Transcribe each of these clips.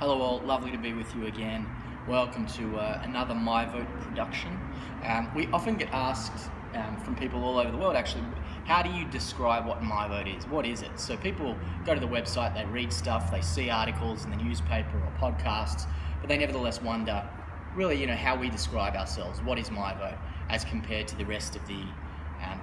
Hello all, lovely to be with you again. Welcome to another MiVote production. We often get asked from people all over the world actually, how do you describe what MiVote is? What is it? So people go to the website, they read stuff, they see articles in the newspaper or podcasts, but they nevertheless wonder really, how we describe ourselves. What is MiVote as compared to the rest of the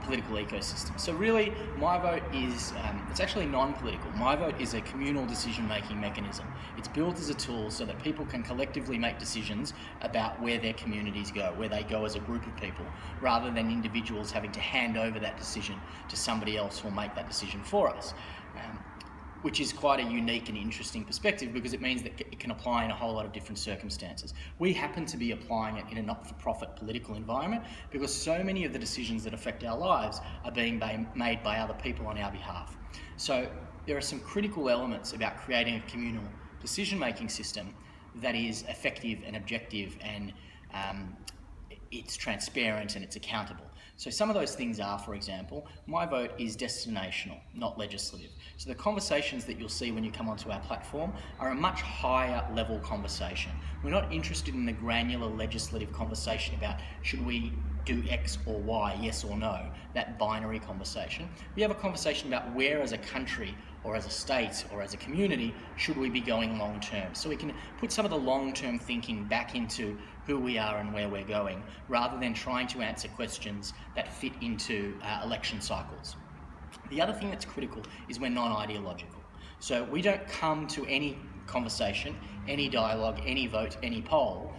political ecosystem? So really, MiVote is, it's actually non-political. MiVote is a communal decision-making mechanism. It's built as a tool so that people can collectively make decisions about where their communities go, where they go as a group of people, rather than individuals having to hand over that decision to somebody else who will make that decision for us. Which is quite a unique and interesting perspective because it means that it can apply in a whole lot of different circumstances. We happen to be applying it in a not-for-profit political environment because so many of the decisions that affect our lives are being made by other people on our behalf. So there are some critical elements about creating a communal decision-making system that is effective and objective and it's transparent and it's accountable. So some of those things are, for example, MiVote is destinational, not legislative. So the conversations that you'll see when you come onto our platform are a much higher level conversation. We're not interested in the granular legislative conversation about should we do X or Y, yes or no, that binary conversation. We have a conversation about where as a country or as a state or as a community should we be going long term. So we can put some of the long term thinking back into who we are and where we're going, rather than trying to answer questions that fit into election cycles. The other thing that's critical is we're non-ideological. So we don't come to any conversation, any dialogue, any vote, any poll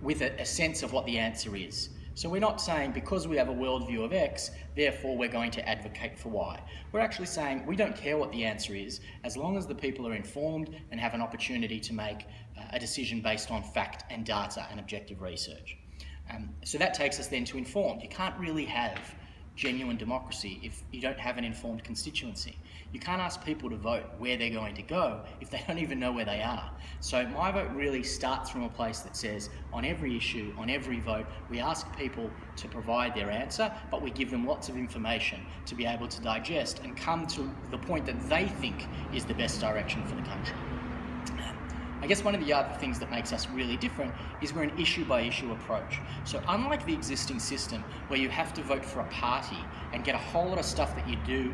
with a sense of what the answer is. So we're not saying because we have a worldview of X, therefore we're going to advocate for Y. We're actually saying we don't care what the answer is, as long as the people are informed and have an opportunity to make a decision based on fact and data and objective research. So that takes us then to informed. You can't really have genuine democracy if you don't have an informed constituency. You can't ask people to vote where they're going to go if they don't even know where they are. So MiVote really starts from a place that says on every issue, on every vote, we ask people to provide their answer, but we give them lots of information to be able to digest and come to the point that they think is the best direction for the country. I guess one of the other things that makes us really different is we're an issue-by-issue approach. So unlike the existing system where you have to vote for a party and get a whole lot of stuff that you do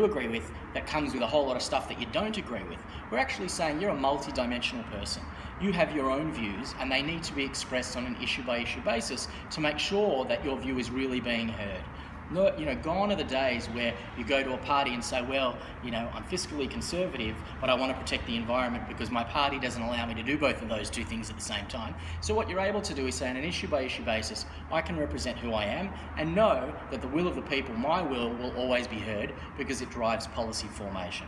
agree with that comes with a whole lot of stuff that you don't agree with, we're actually saying you're a multi-dimensional person. You have your own views and they need to be expressed on an issue-by-issue basis to make sure that your view is really being heard. No, gone are the days where you go to a party and say, well, I'm fiscally conservative, but I want to protect the environment because my party doesn't allow me to do both of those two things at the same time. So what you're able to do is say on an issue-by-issue basis, I can represent who I am and know that the will of the people, my will always be heard because it drives policy formation.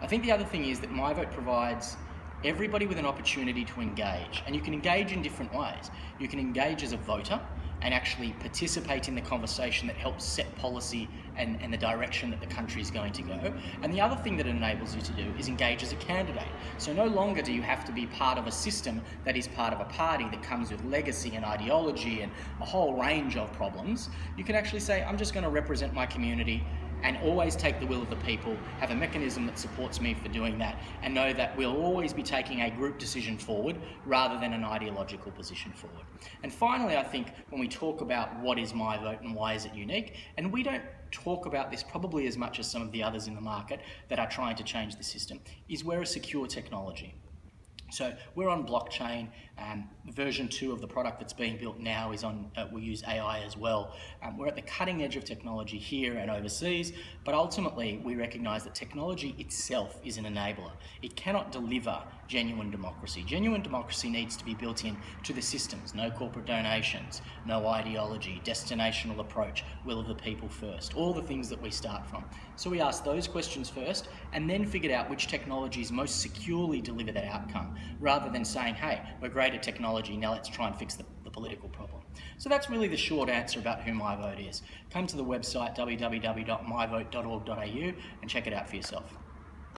I think the other thing is that MiVote provides everybody with an opportunity to engage, and you can engage in different ways. You can engage as a voter and actually participate in the conversation that helps set policy and the direction that the country is going to go. And the other thing that it enables you to do is engage as a candidate. So no longer do you have to be part of a system that is part of a party that comes with legacy and ideology and a whole range of problems. You can actually say, I'm just going to represent my community and always take the will of the people, have a mechanism that supports me for doing that, and know that we'll always be taking a group decision forward rather than an ideological position forward. And finally, I think when we talk about what is MiVote and why is it unique, and we don't talk about this probably as much as some of the others in the market that are trying to change the system, is we're a secure technology. So we're on blockchain. Version 2 of the product that's being built now is on, we use AI as well. We're at the cutting edge of technology here and overseas, but ultimately we recognise that technology itself is an enabler. It cannot deliver genuine democracy. Genuine democracy needs to be built in to the systems, no corporate donations, no ideology, destinational approach, will of the people first, all the things that we start from. So we asked those questions first and then figured out which technologies most securely deliver that outcome, rather than saying, hey, we're great at technology, now let's try and fix the political problem. So that's really the short answer about who MiVote is. Come to the website www.mivote.org.au and check it out for yourself.